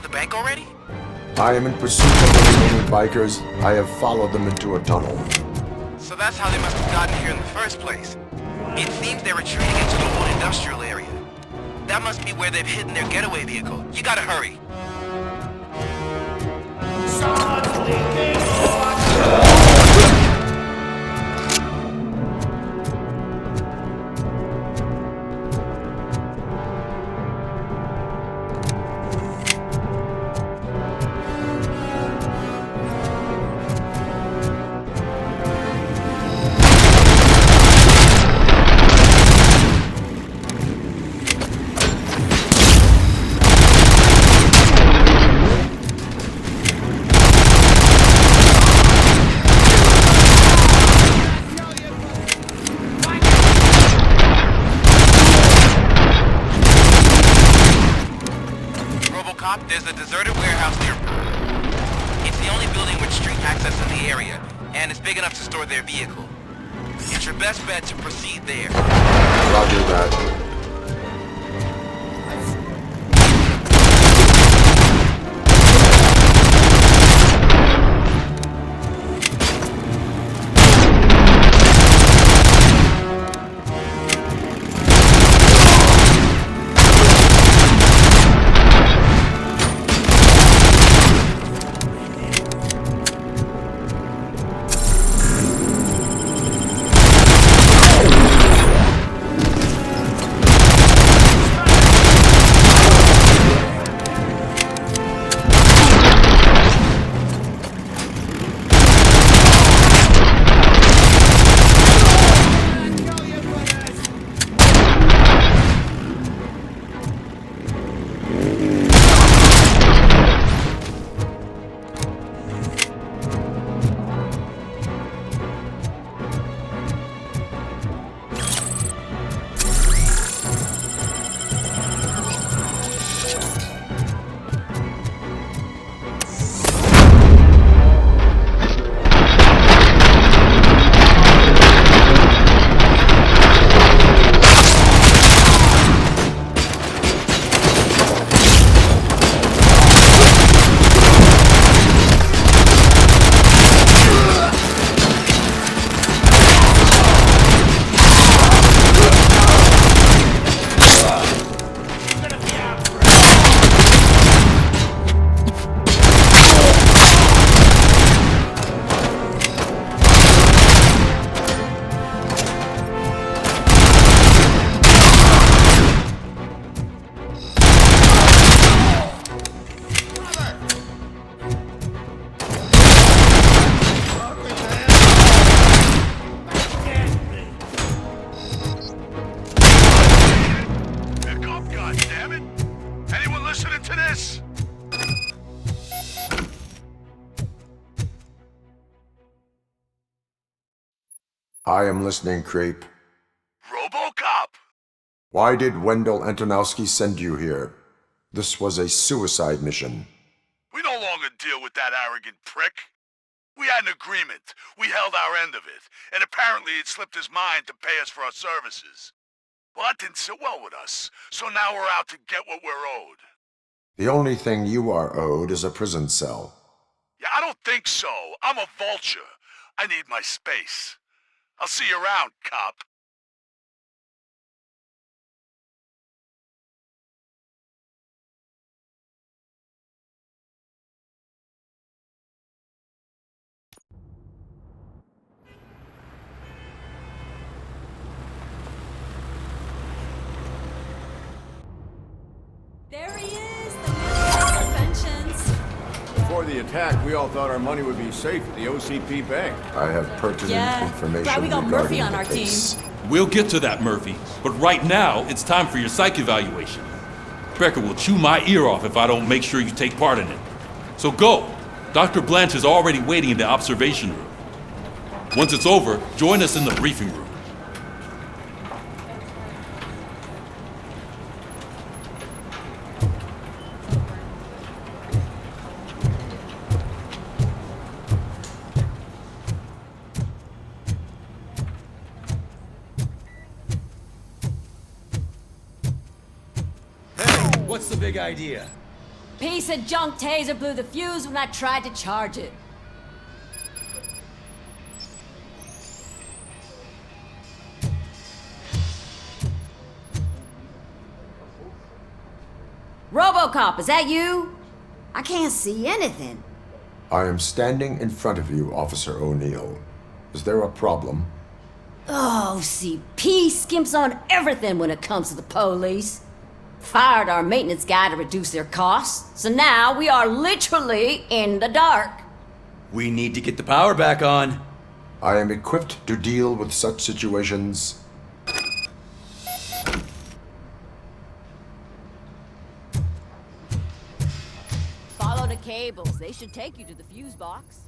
the bank already? I am in pursuit of the remaining bikers. I have followed them into a tunnel. So that's how they must have gotten here in the first place. It seems they're retreating into the old industrial area. That must be where they've hidden their getaway vehicle. You gotta hurry. Robocop, there's a deserted warehouse nearby. It's the only building with street access in the area, and it's big enough to store their vehicle. It's your best bet to proceed there. Roger that. I am listening, Creep. Robocop! Why did Wendell Antonowski send you here? This was a suicide mission. We no longer deal with that arrogant prick. We had an agreement. We held our end of it. And apparently it slipped his mind to pay us for our services. Well, that didn't sit well with us. So now we're out to get what we're owed. The only thing you are owed is a prison cell. Yeah, I don't think so. I'm a vulture. I need my space. I'll see you around, cop. There he is, the Minister of Pensions. Before the attack, we all thought our money would be safe at the OCP bank. I have pertinent information glad we got regarding Murphy on the our case. team. We'll get to that, Murphy. But right now, it's time for your psych evaluation. Becker will chew my ear off if I don't make sure you take part in it. So go. Dr. Blanche is already waiting in the observation room. Once it's over, join us in the briefing room. What's the big idea? Piece of junk taser blew the fuse when I tried to charge it. Robocop, is that you? I can't see anything. I am standing in front of you, Officer O'Neill. Is there a problem? Oh, CP skimps on everything when it comes to the police. Fired our maintenance guy to reduce their costs, so now we are literally in the dark. We need to get the power back on. I am equipped to deal with such situations. Follow the cables. They should take you to the fuse box.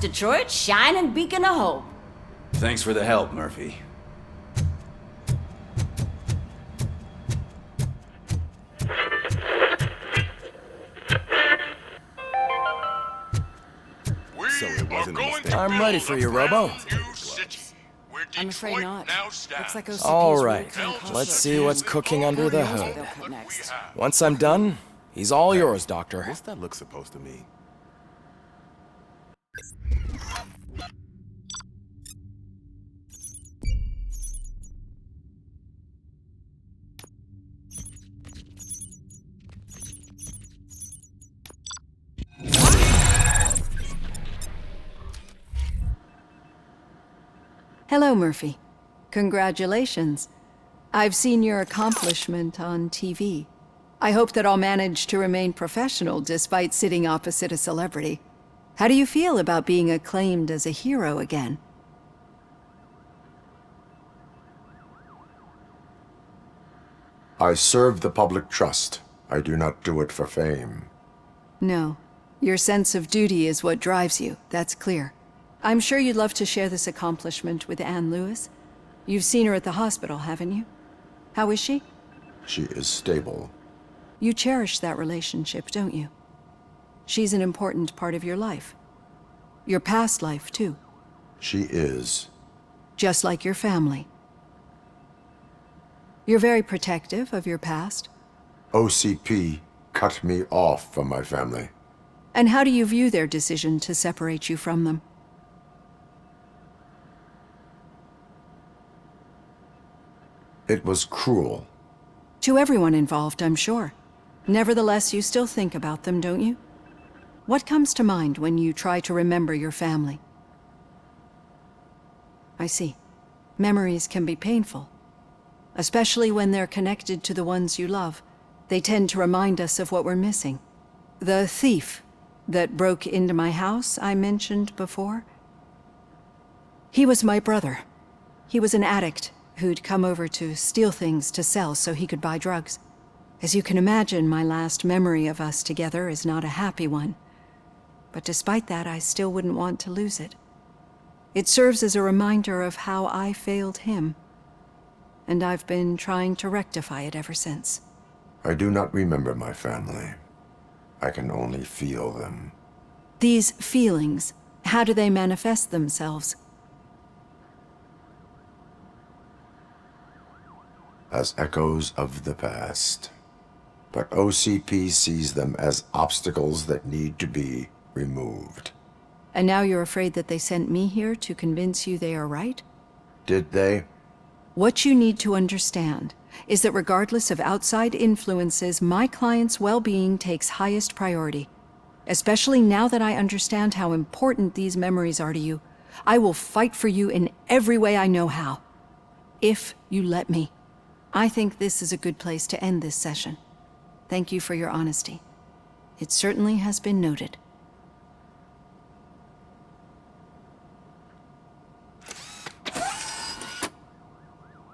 Detroit's shining beacon of hope. Thanks for the help, Murphy. I'm ready for you, Robo. I'm afraid not. Looks like OCP's All really right, cutting costs let's this see year. what's cooking under the hood. They'll cut next. Once I'm done, he's all yours, Doctor. What's that look supposed to mean? Hello, Murphy. Congratulations. I've seen your accomplishment on TV. I hope that I'll manage to remain professional despite sitting opposite a celebrity. How do you feel about being acclaimed as a hero again? I serve the public trust. I do not do it for fame. No. Your sense of duty is what drives you, that's clear. I'm sure you'd love to share this accomplishment with Anne Lewis. You've seen her at the hospital, haven't you? How is she? She is stable. You cherish that relationship, don't you? She's an important part of your life. Your past life, too. She is. Just like your family. You're very protective of your past. OCP cut me off from my family. And how do you view their decision to separate you from them? It was cruel. To everyone involved, I'm sure. Nevertheless, you still think about them, don't you? What comes to mind when you try to remember your family? I see. Memories can be painful. Especially when they're connected to the ones you love. They tend to remind us of what we're missing. The thief that broke into my house I mentioned before? He was my brother. He was an addict who'd come over to steal things to sell so he could buy drugs. As you can imagine, my last memory of us together is not a happy one. But despite that, I still wouldn't want to lose it. It serves as a reminder of how I failed him. And I've been trying to rectify it ever since. I do not remember my family. I can only feel them. These feelings, how do they manifest themselves? As echoes of the past. But OCP sees them as obstacles that need to be removed. And now you're afraid that they sent me here to convince you they are right? Did they? What you need to understand is that regardless of outside influences, my client's well-being takes highest priority. Especially now that I understand how important these memories are to you. I will fight for you in every way I know how. If you let me. I think this is a good place to end this session. Thank you for your honesty. It certainly has been noted.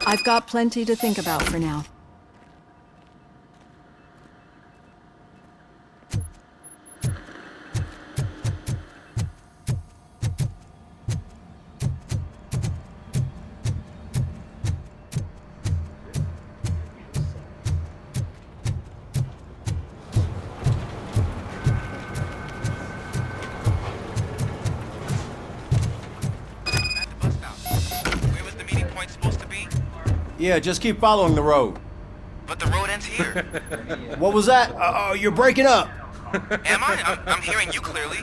I've got plenty to think about for now. Yeah, just keep following the road. But the road ends here. What was that? Oh, you're breaking up. Am I? I'm hearing you clearly.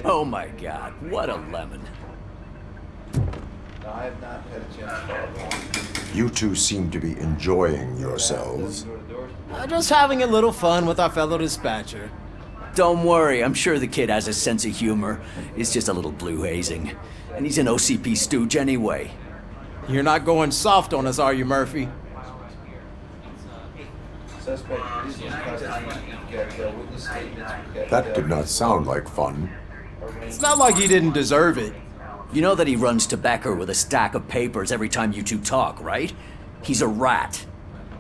Oh my god, what a lemon. You two seem to be enjoying yourselves. Just having a little fun with our fellow dispatcher. Don't worry, I'm sure the kid has a sense of humor. It's just a little blue hazing. And he's an OCP stooge anyway. You're not going soft on us, are you, Murphy? That did not sound like fun. It's not like he didn't deserve it. You know that he runs to Becker with a stack of papers every time you two talk, right? He's a rat.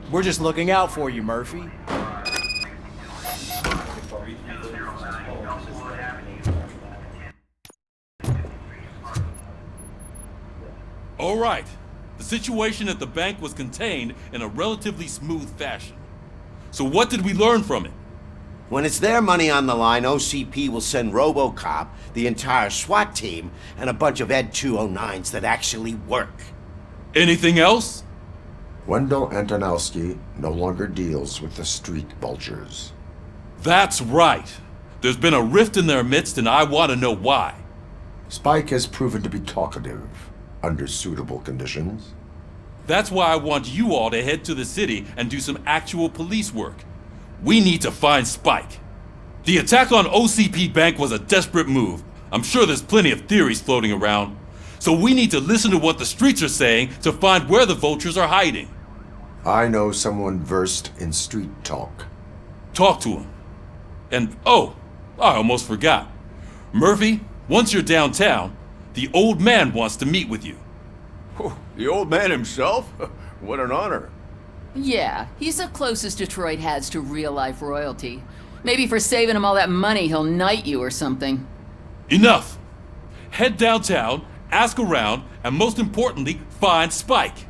We're just looking out for you, Murphy. All right. The situation at the bank was contained in a relatively smooth fashion. So what did we learn from it? When it's their money on the line, OCP will send Robocop, the entire SWAT team, and a bunch of Ed 209s that actually work. Anything else? Wendell Antonowski no longer deals with the street vultures. That's right. There's been a rift in their midst, and I want to know why. Spike has proven to be talkative under suitable conditions. That's why I want you all to head to the city and do some actual police work. We need to find Spike. The attack on OCP Bank was a desperate move. I'm sure there's plenty of theories floating around. So we need to listen to what the streets are saying to find where the vultures are hiding. I know someone versed in street talk. Talk to him. And oh, I almost forgot. Murphy, once you're downtown, the old man wants to meet with you. Oh, the old man himself? What an honor. Yeah, he's the closest Detroit has to real-life royalty. Maybe for saving him all that money, he'll knight you or something. Enough! Head downtown, ask around, and most importantly, find Spike.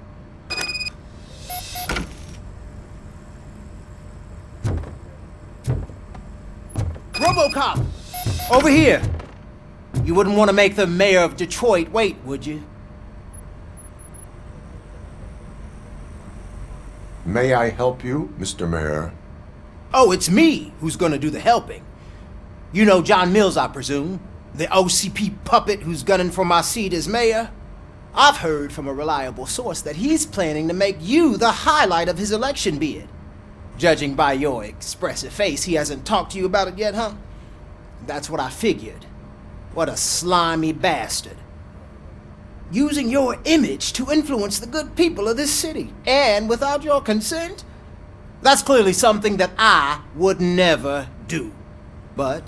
Robocop! Over here! You wouldn't want to make the mayor of Detroit wait, would you? May I help you, Mr. Mayor? Oh, it's me who's gonna do the helping. You know John Mills, I presume? The OCP puppet who's gunning for my seat as mayor? I've heard from a reliable source that he's planning to make you the highlight of his election bid. Judging by your expressive face, he hasn't talked to you about it yet, huh? That's what I figured. What a slimy bastard. Using your image to influence the good people of this city, and without your consent? That's clearly something that I would never do. But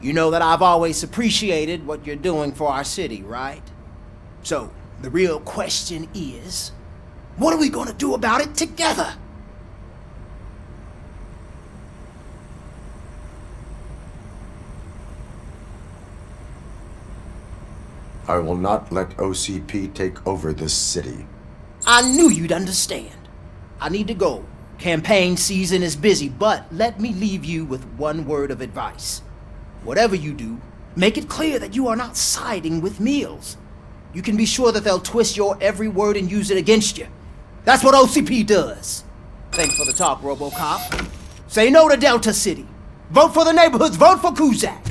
you know that I've always appreciated what you're doing for our city, right? So, the real question is, what are we gonna do about it together? I will not let OCP take over this city. I knew you'd understand. I need to go. Campaign season is busy, but let me leave you with one word of advice. Whatever you do, make it clear that you are not siding with Mills. You can be sure that they'll twist your every word and use it against you. That's what OCP does. Thanks for the talk, Robocop. Say no to Delta City. Vote for the neighborhoods. Vote for Kuzak.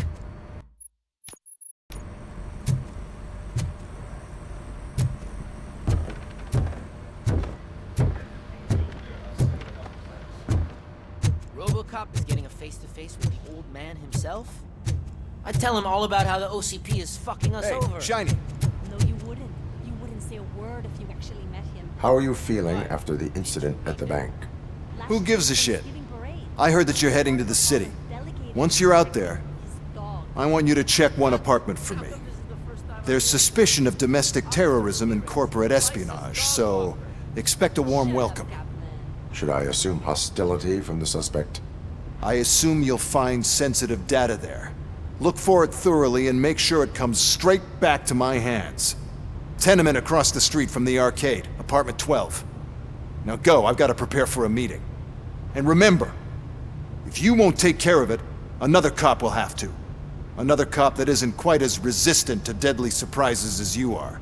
Robocop is getting a face-to-face with the old man himself? I'd tell him all about how the OCP is fucking us over. Shiny. No, you wouldn't. You wouldn't say a word if you actually met him. How are you feeling after the incident at the bank? Who gives a shit? I heard that you're heading to the city. Once you're out there, I want you to check one apartment for me. There's suspicion of domestic terrorism and corporate espionage, so expect a warm welcome. Should I assume hostility from the suspect? I assume you'll find sensitive data there. Look for it thoroughly and make sure it comes straight back to my hands. Tenement across the street from the arcade, apartment 12. Now go, I've got to prepare for a meeting. And remember, if you won't take care of it, another cop will have to. Another cop that isn't quite as resistant to deadly surprises as you are.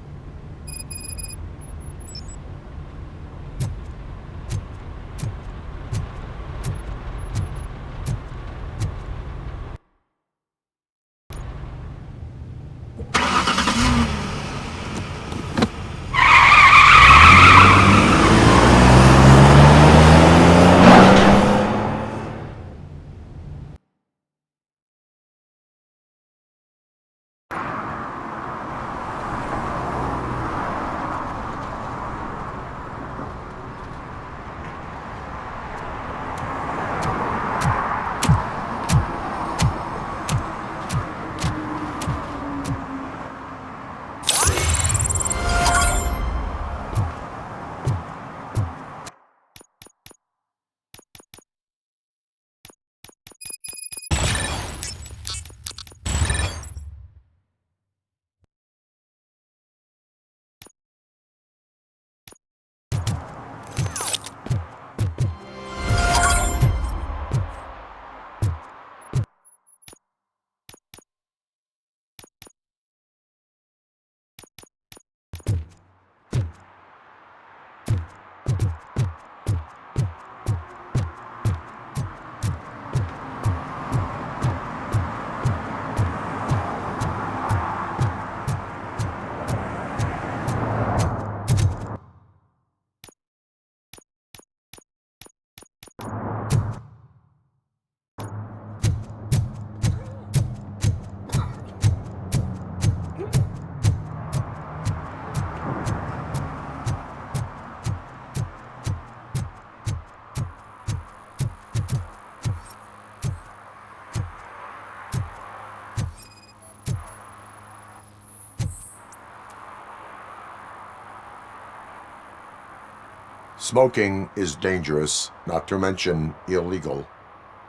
Smoking is dangerous, not to mention illegal.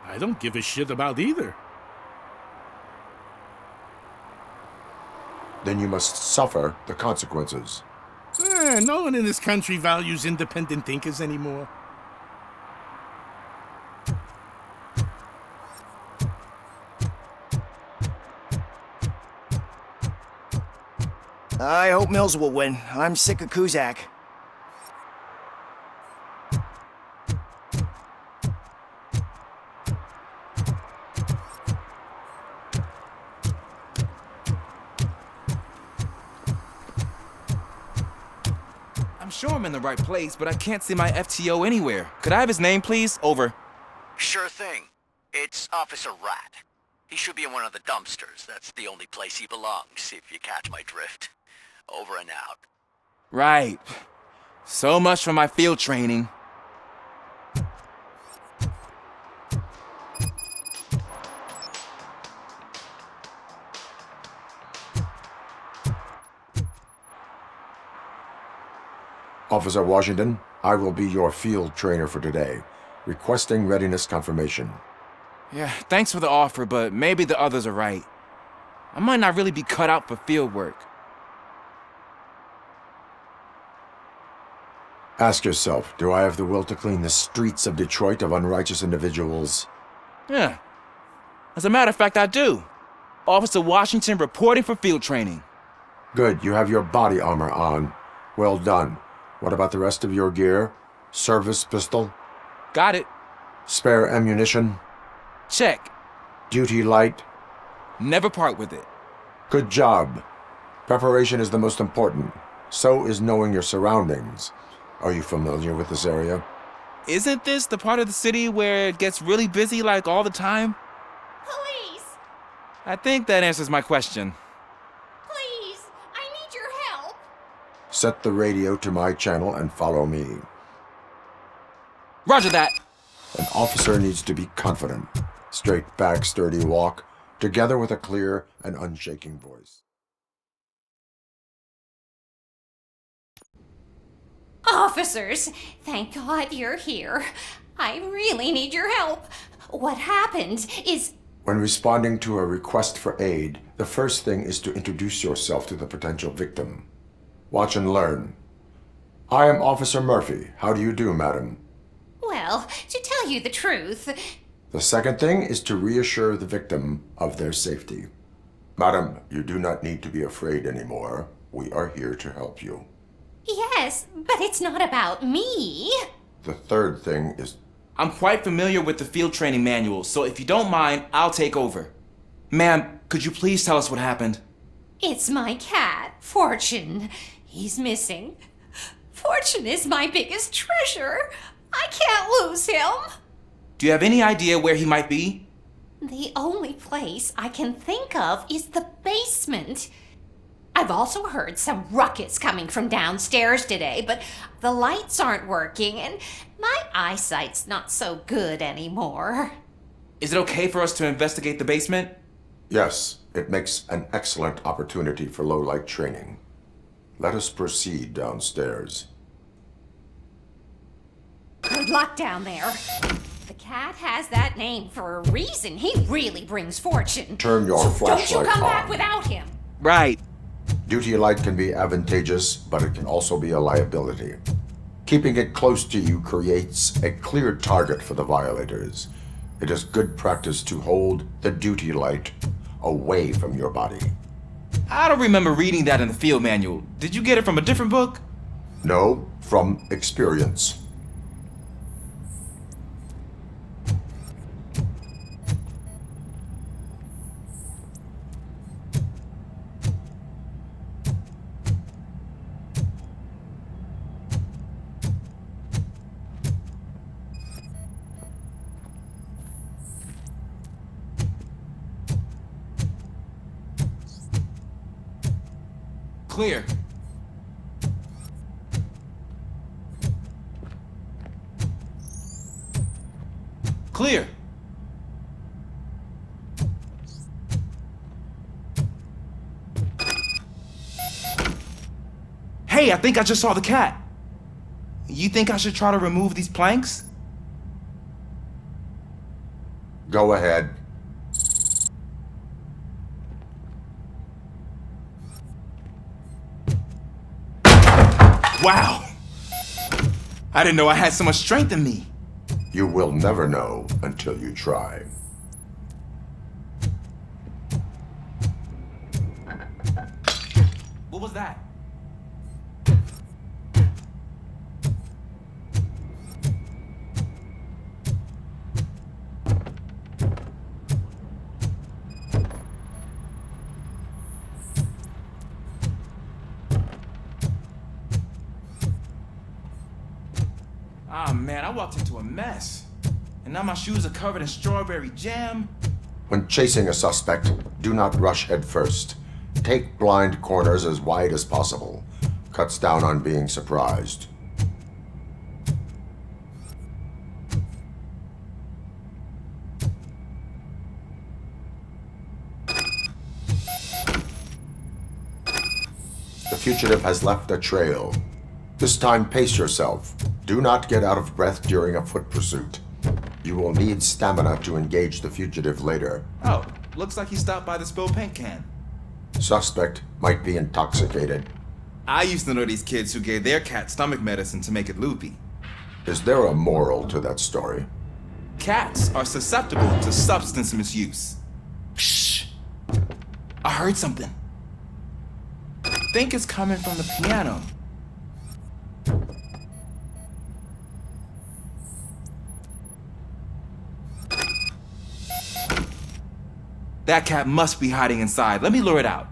I don't give a shit about either. Then you must suffer the consequences. No one in this country values independent thinkers anymore. I hope Mills will win. I'm sick of Kuzak. I'm sure I'm in the right place, but I can't see my FTO anywhere. Could I have his name, please? Over. Sure thing. It's Officer Rat. He should be in one of the dumpsters. That's the only place he belongs, if you catch my drift. Over and out. Right. So much for my field training. Officer Washington, I will be your field trainer for today. Requesting readiness confirmation. Yeah, thanks for the offer, but maybe the others are right. I might not really be cut out for field work. Ask yourself, do I have the will to clean the streets of Detroit of unrighteous individuals? Yeah. As a matter of fact, I do. Officer Washington reporting for field training. Good, you have your body armor on. Well done. What about the rest of your gear? Service pistol? Got it. Spare ammunition? Check. Duty light? Never part with it. Good job. Preparation is the most important. So is knowing your surroundings. Are you familiar with this area? Isn't this the part of the city where it gets really busy like all the time? Police! I think that answers my question. Please! I need your help! Set the radio to my channel and follow me. Roger that. An officer needs to be confident. Straight back, sturdy walk, together with a clear and unshaking voice. Officers, thank God you're here. I really need your help. What happened is... When responding to a request for aid, the first thing is to introduce yourself to the potential victim. Watch and learn. I am Officer Murphy. How do you do, madam? Well, to tell you the truth... The second thing is to reassure the victim of their safety. Madam, you do not need to be afraid anymore. We are here to help you. Yes, but it's not about me. The third thing is... I'm quite familiar with the field training manual, so if you don't mind, I'll take over. Ma'am, could you please tell us what happened? It's my cat, Fortune. He's missing. Fortune is my biggest treasure. I can't lose him. Do you have any idea where he might be? The only place I can think of is the basement. I've also heard some ruckus coming from downstairs today, but the lights aren't working and my eyesight's not so good anymore. Is it okay for us to investigate the basement? Yes, it makes an excellent opportunity for low-light training. Let us proceed downstairs. Good luck down there. The cat has that name for a reason. He really brings fortune. Turn your flashlight Don't you come on. back without him. Right. Duty light can be advantageous, but it can also be a liability. Keeping it close to you creates a clear target for the violators. It is good practice to hold the duty light away from your body. I don't remember reading that in the field manual. Did you get it from a different book? No, from experience. Clear. Clear. Hey, I think I just saw the cat. You think I should try to remove these planks? Go ahead. Wow! I didn't know I had so much strength in me. You will never know until you try. What was that? Ah, man, I walked into a mess. And now my shoes are covered in strawberry jam. When chasing a suspect, do not rush head first. Take blind corners as wide as possible. Cuts down on being surprised. The fugitive has left a trail. This time, pace yourself. Do not get out of breath during a foot pursuit. You will need stamina to engage the fugitive later. Oh, looks like he stopped by the spilled paint can. Suspect might be intoxicated. I used to know these kids who gave their cat stomach medicine to make it loopy. Is there a moral to that story? Cats are susceptible to substance misuse. Shh! I heard something. I think it's coming from the piano. That cat must be hiding inside. Let me lure it out.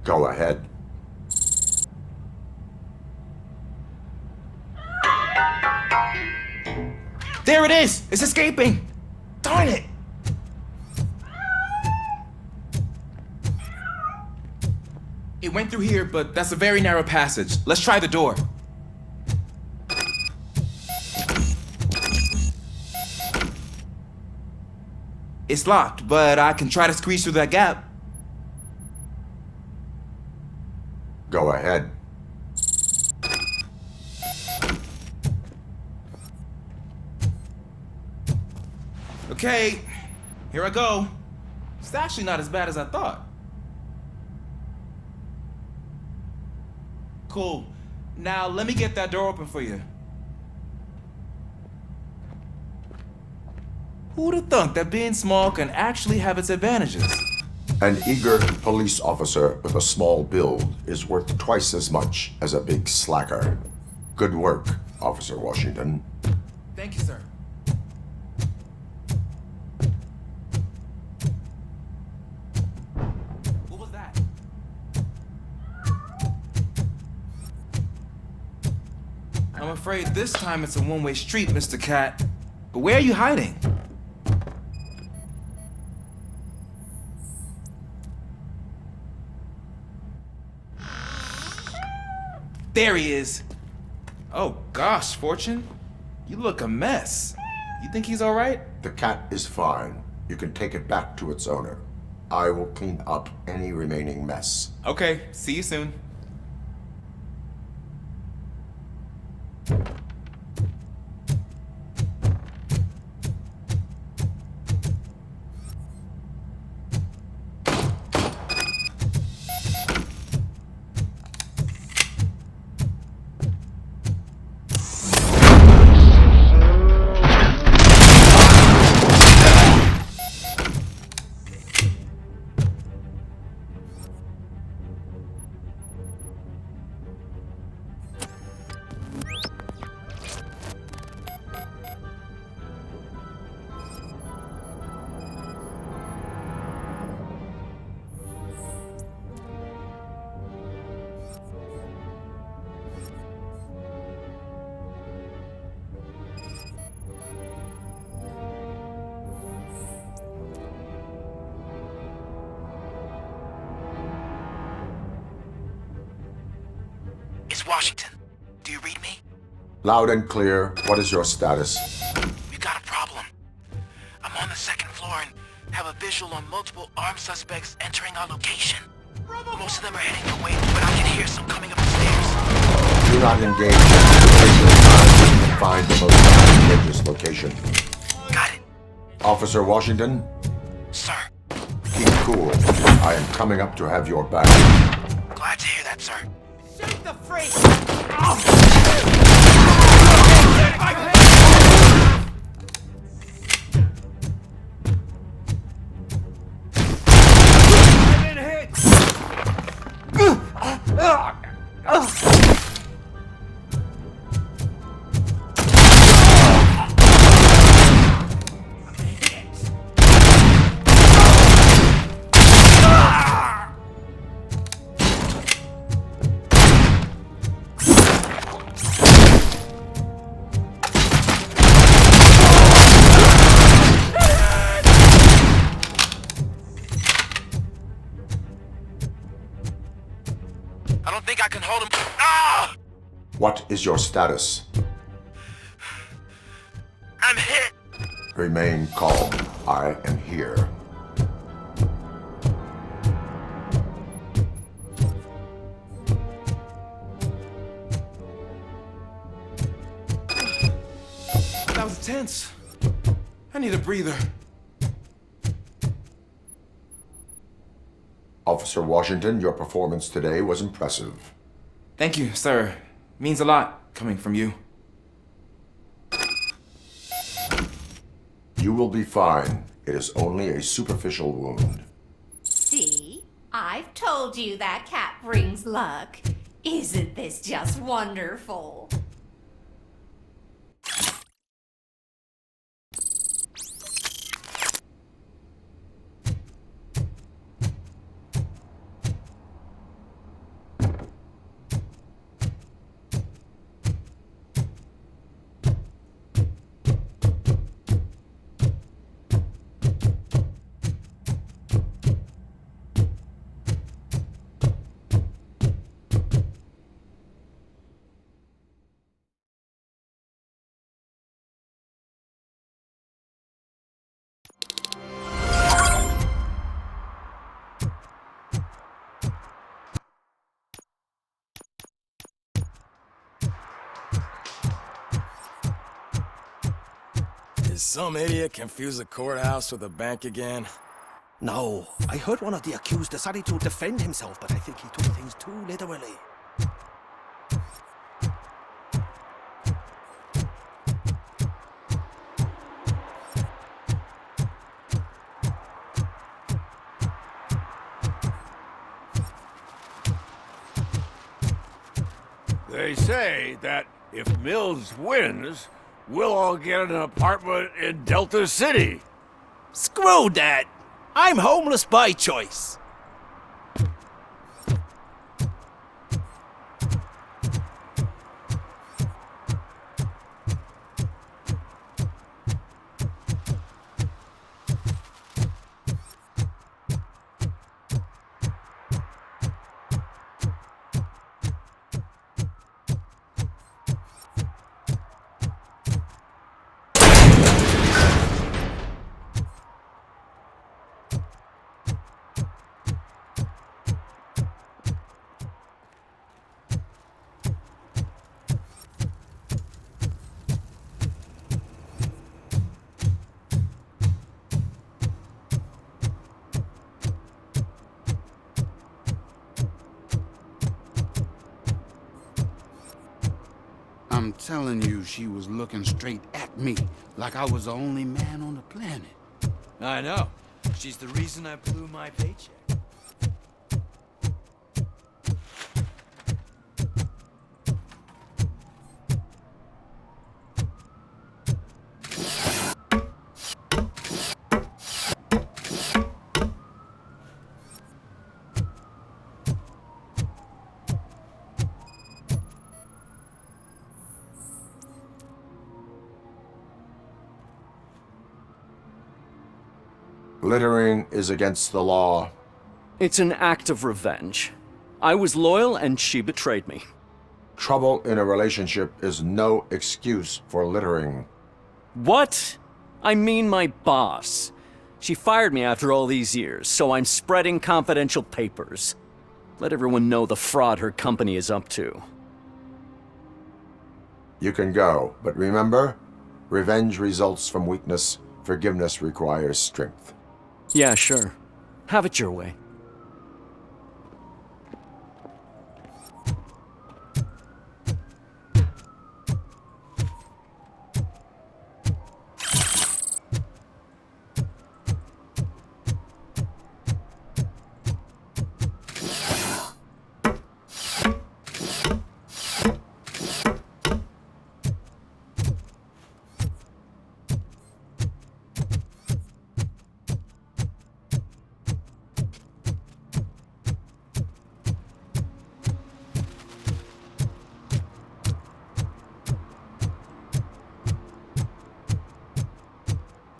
Go ahead. There it is! It's escaping! Darn it! It went through here, but that's a very narrow passage. Let's try the door. It's locked, but I can try to squeeze through that gap. Go ahead. Okay, here I go. It's actually not as bad as I thought. Cool. Now let me get that door open for you. Who'd have thunk that being small can actually have its advantages? An eager police officer with a small build is worth twice as much as a big slacker. Good work, Officer Washington. Thank you, sir. What was that? I'm afraid this time it's a one-way street, Mr. Cat. But where are you hiding? There he is. Oh gosh, Fortune. You look a mess. You think he's all right? The cat is fine. You can take it back to its owner. I will clean up any remaining mess. Okay, see you soon. It's Washington. Do you read me? Loud and clear. What is your status? We've got a problem. I'm on the second floor and have a visual on multiple armed suspects entering our location. Most of them are heading your way, but I can hear some coming up the stairs. Do not engage and take your time to find the most advantageous location. Got it. Officer Washington, Sir. keep cool. I am coming up to have your back. Glad to hear that, sir. Shoot the freak! I don't think I can hold him. Ah! What is your status? I'm hit. Remain calm. I am here. That was tense. I need a breather. Officer Washington, your performance today was impressive. Thank you, sir. Means a lot coming from you. You will be fine. It is only a superficial wound. See? I've told you that cat brings luck. Isn't this just wonderful? Did some idiot confuse the courthouse with a bank again? No, I heard one of the accused decided to defend himself, but I think he took things too literally. They say that if Mills wins, we'll all get an apartment in Delta City. Screw that! I'm homeless by choice. I'm telling you, she was looking straight at me, like I was the only man on the planet. I know. She's the reason I blew my paycheck. Littering is against the law. It's an act of revenge. I was loyal and she betrayed me. Trouble in a relationship is no excuse for littering. What? I mean my boss. She fired me after all these years, so I'm spreading confidential papers. Let everyone know the fraud her company is up to. You can go, but remember, revenge results from weakness, forgiveness requires strength. Yeah, sure. Have it your way.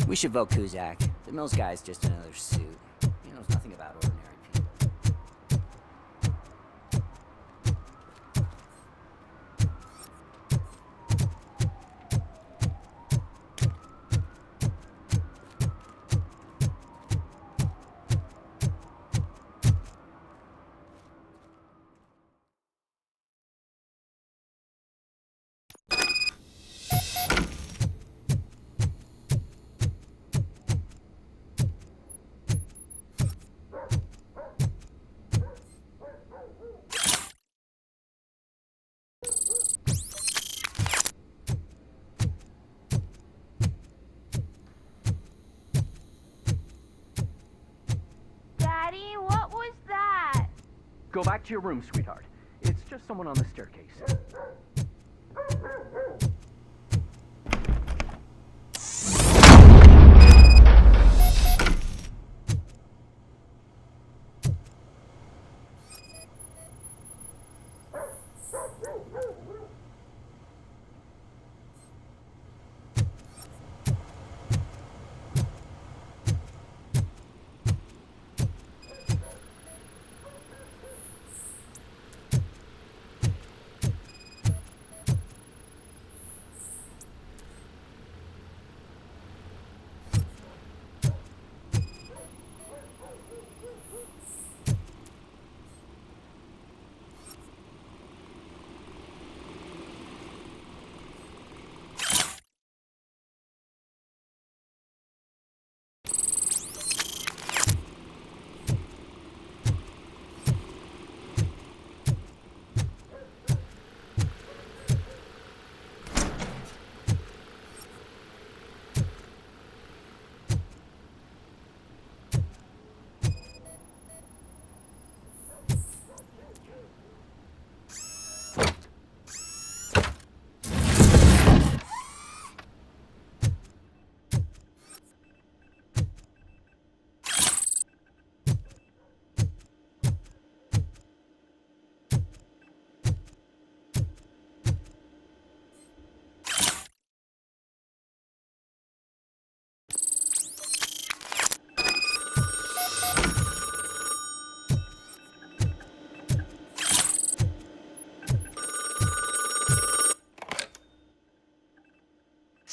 We should vote Kuzak. The Mills guy's just another suit. He knows nothing about ordinary people. Daddy, what was that? Go back to your room, sweetheart. It's just someone on the staircase.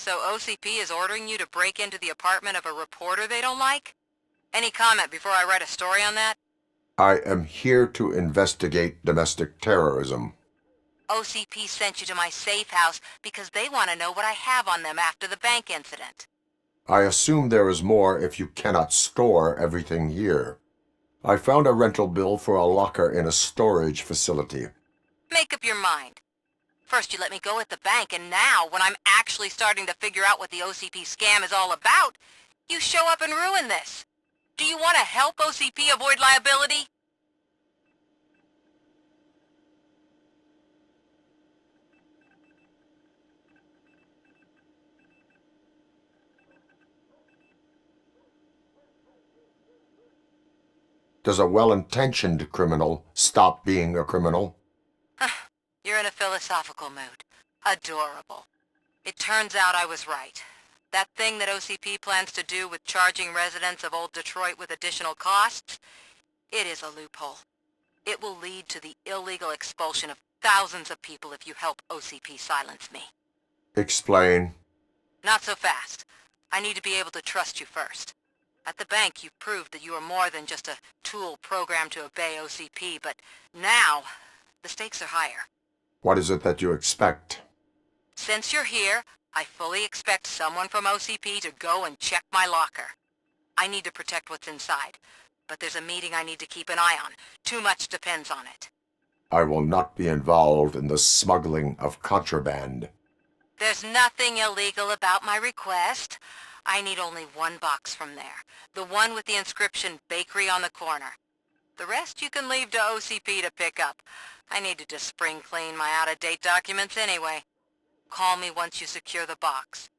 So OCP is ordering you to break into the apartment of a reporter they don't like? Any comment before I write a story on that? I am here to investigate domestic terrorism. OCP sent you to my safe house because they want to know what I have on them after the bank incident. I assume there is more if you cannot store everything here. I found a rental bill for a locker in a storage facility. Make up your mind. First you let me go at the bank, and now, when I'm actually starting to figure out what the OCP scam is all about, you show up and ruin this. Do you want to help OCP avoid liability? Does a well-intentioned criminal stop being a criminal? You're in a philosophical mood. Adorable. It turns out I was right. That thing that OCP plans to do with charging residents of Old Detroit with additional costs, it is a loophole. It will lead to the illegal expulsion of thousands of people if you help OCP silence me. Explain. Not so fast. I need to be able to trust you first. At the bank, you've proved that you are more than just a tool programmed to obey OCP, but now, the stakes are higher. What is it that you expect? Since you're here, I fully expect someone from OCP to go and check my locker. I need to protect what's inside, but there's a meeting I need to keep an eye on. Too much depends on it. I will not be involved in the smuggling of contraband. There's nothing illegal about my request. I need only one box from there. The one with the inscription Bakery on the corner. The rest you can leave to OCP to pick up. I needed to spring clean my out-of-date documents anyway. Call me once you secure the box.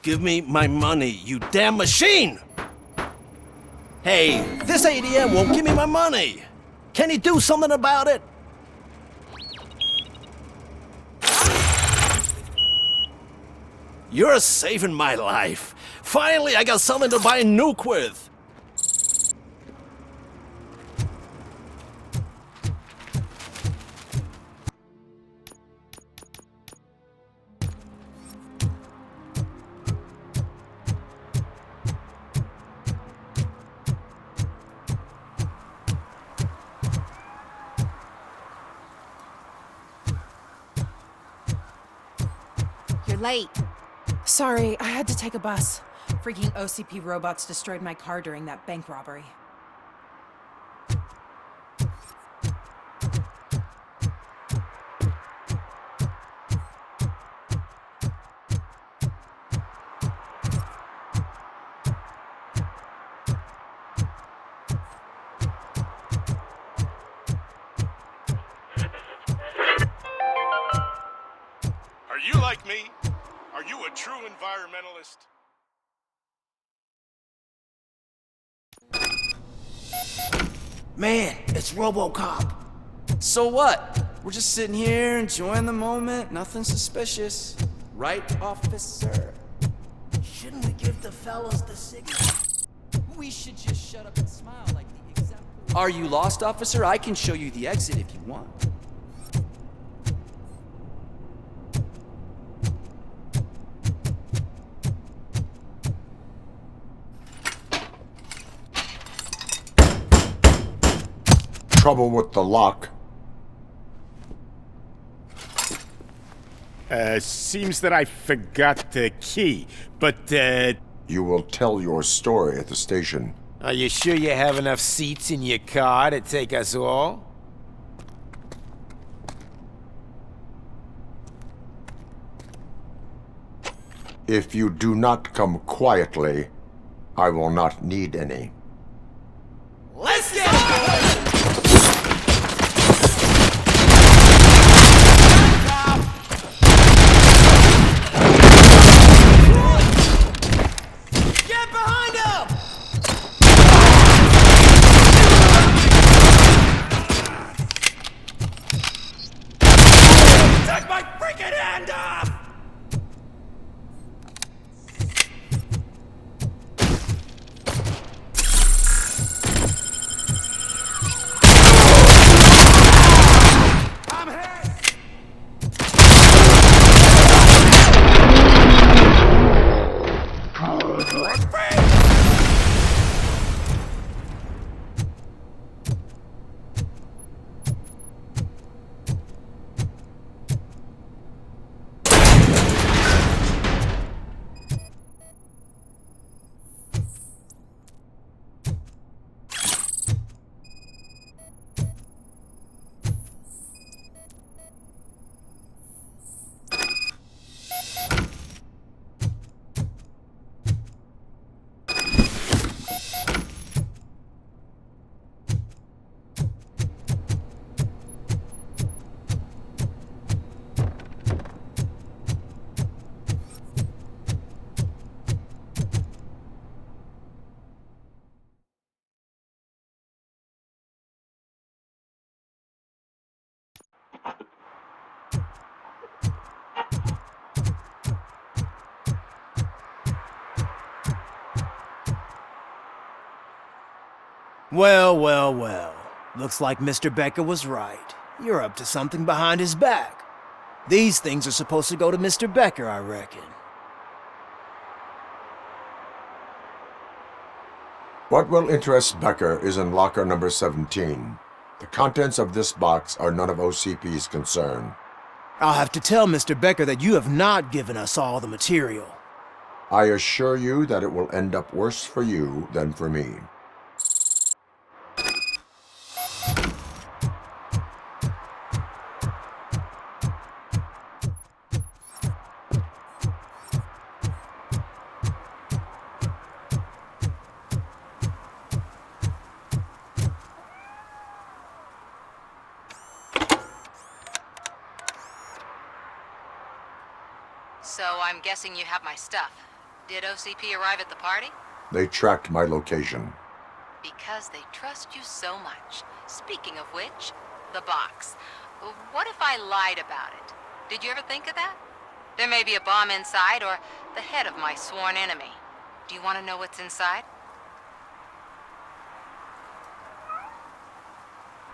Give me my money, you damn machine! Hey, this ATM won't give me my money! Can you do something about it? You're saving my life. Finally, I got something to buy a nuke with. You're late. Sorry, I had to take a bus. Freaking OCP robots destroyed my car during that bank robbery. Are you like me? Are you a true environmentalist? Man, it's Robocop. So what? We're just sitting here enjoying the moment. Nothing suspicious. Right, officer? Shouldn't we give the fellas the signal? We should just shut up and smile like the example. Are you lost, officer? I can show you the exit if you want. Trouble with the lock. Seems that I forgot the key, but, You will tell your story at the station. Are you sure you have enough seats in your car to take us all? If you do not come quietly, I will not need any. Let's get it! Well, well, well. Looks like Mr. Becker was right. You're up to something behind his back. These things are supposed to go to Mr. Becker, I reckon. What will interest Becker is in locker number 17. The contents of this box are none of OCP's concern. I'll have to tell Mr. Becker that you have not given us all the material. I assure you that it will end up worse for you than for me. So I'm guessing you have my stuff. Did OCP arrive at the party? They tracked my location. Because they trust you so much. Speaking of which, the box. What if I lied about it? Did you ever think of that? There may be a bomb inside or the head of my sworn enemy. Do you want to know what's inside?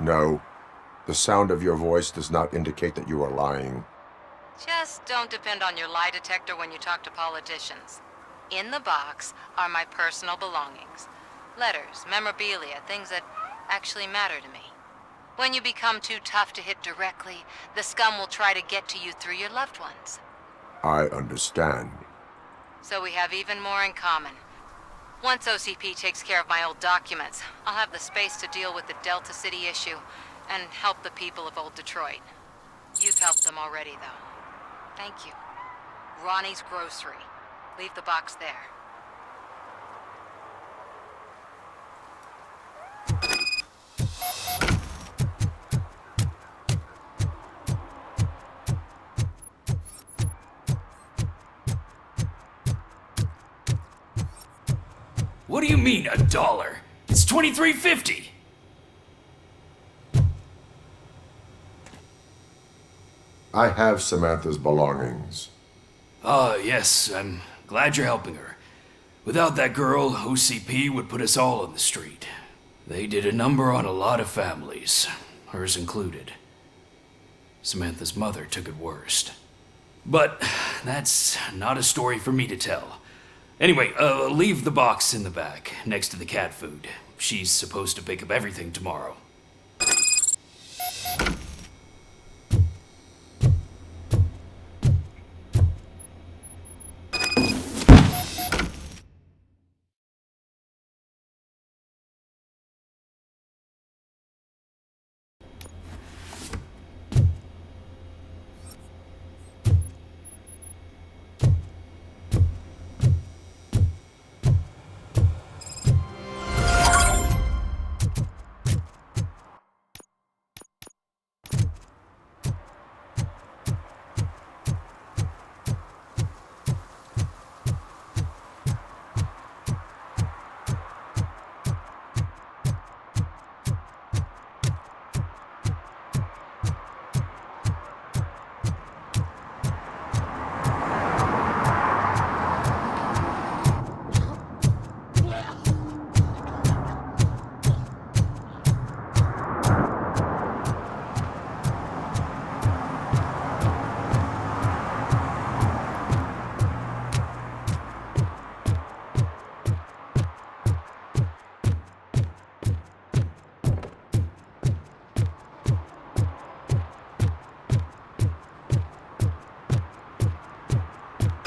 No. The sound of your voice does not indicate that you are lying. Just don't depend on your lie detector when you talk to politicians. In the box are my personal belongings. Letters, memorabilia, things that actually matter to me. When you become too tough to hit directly, the scum will try to get to you through your loved ones. I understand. So we have even more in common. Once OCP takes care of my old documents, I'll have the space to deal with the Delta City issue and help the people of Old Detroit. You've helped them already, though. Thank you. Ronnie's Grocery. Leave the box there. What do you mean, $1? It's $23.50. I have Samantha's belongings. Ah, yes, I'm glad you're helping her. Without that girl, OCP would put us all on the street. They did a number on a lot of families, hers included. Samantha's mother took it worst. But that's not a story for me to tell. Anyway, leave the box in the back, next to the cat food. She's supposed to pick up everything tomorrow.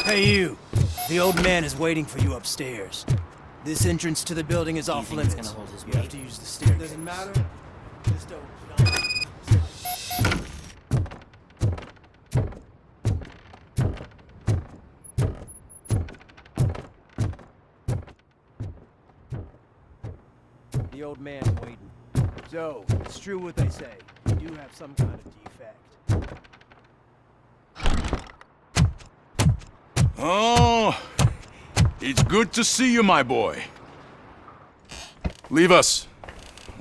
Hey you! The old man is waiting for you upstairs. This entrance to the building is off limits. Gonna hold his You have weight? to use the stairs. Doesn't matter. Just don't. The old man's waiting. So, it's true what they say. You do have some kind of defect. Oh, it's good to see you, my boy. Leave us.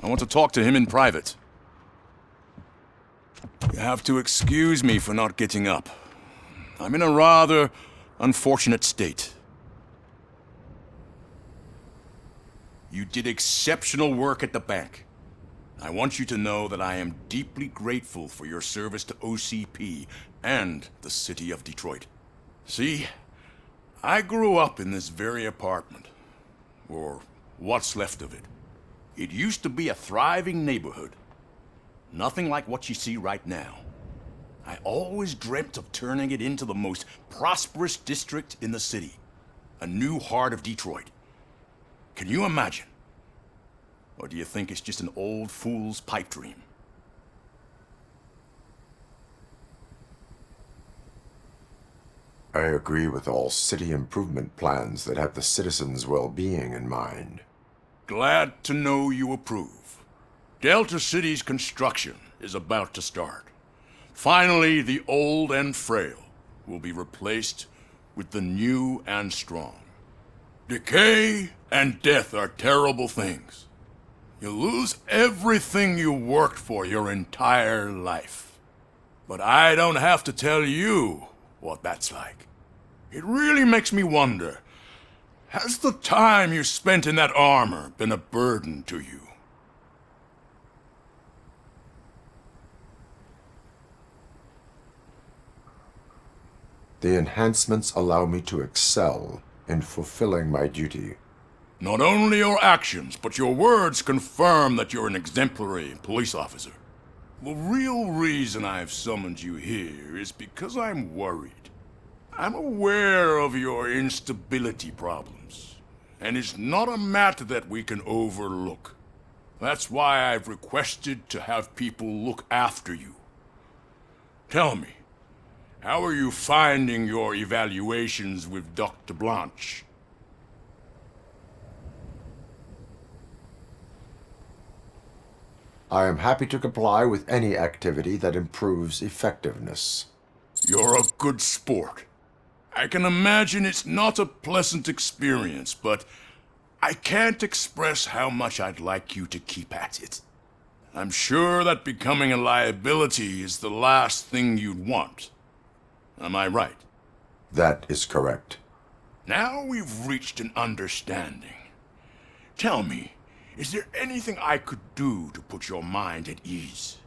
I want to talk to him in private. You have to excuse me for not getting up. I'm in a rather unfortunate state. You You did exceptional work at the bank. I want you to know that I am deeply grateful for your service to OCP and the city of Detroit. See, I grew up in this very apartment, or what's left of it. It used to be a thriving neighborhood. Nothing like what you see right now. I always dreamt of turning it into the most prosperous district in the city. A new heart of Detroit. Can you imagine? Or do you think it's just an old fool's pipe dream? I agree with all city improvement plans that have the citizens' well-being in mind. Glad to know you approve. Delta City's construction is about to start. Finally, the old and frail will be replaced with the new and strong. Decay and death are terrible things. You lose everything you worked for your entire life. But I don't have to tell you what that's like. It really makes me wonder, has the time you spent in that armor been a burden to you? The enhancements allow me to excel in fulfilling my duty. Not only your actions, but your words confirm that you're an exemplary police officer. The real reason I've summoned you here is because I'm worried. I'm aware of your instability problems, and it's not a matter that we can overlook. That's why I've requested to have people look after you. Tell me, how are you finding your evaluations with Dr. Blanche? I am happy to comply with any activity that improves effectiveness. You're a good sport. I can imagine it's not a pleasant experience, but I can't express how much I'd like you to keep at it. I'm sure that becoming a liability is the last thing you'd want. Am I right? That is correct. Now we've reached an understanding. Tell me, is there anything I could do to put your mind at ease?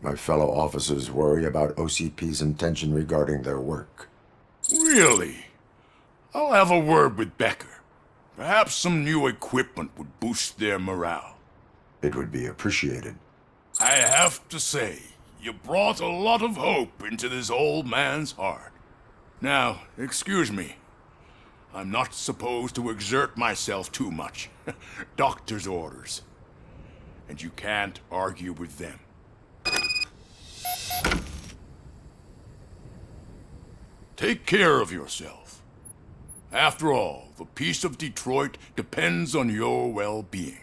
My fellow officers worry about OCP's intention regarding their work. Really? I'll have a word with Becker. Perhaps some new equipment would boost their morale. It would be appreciated. I have to say, you brought a lot of hope into this old man's heart. Now, excuse me. I'm not supposed to exert myself too much. Doctor's orders. And you can't argue with them. Take care of yourself. After all, the peace of Detroit depends on your well-being.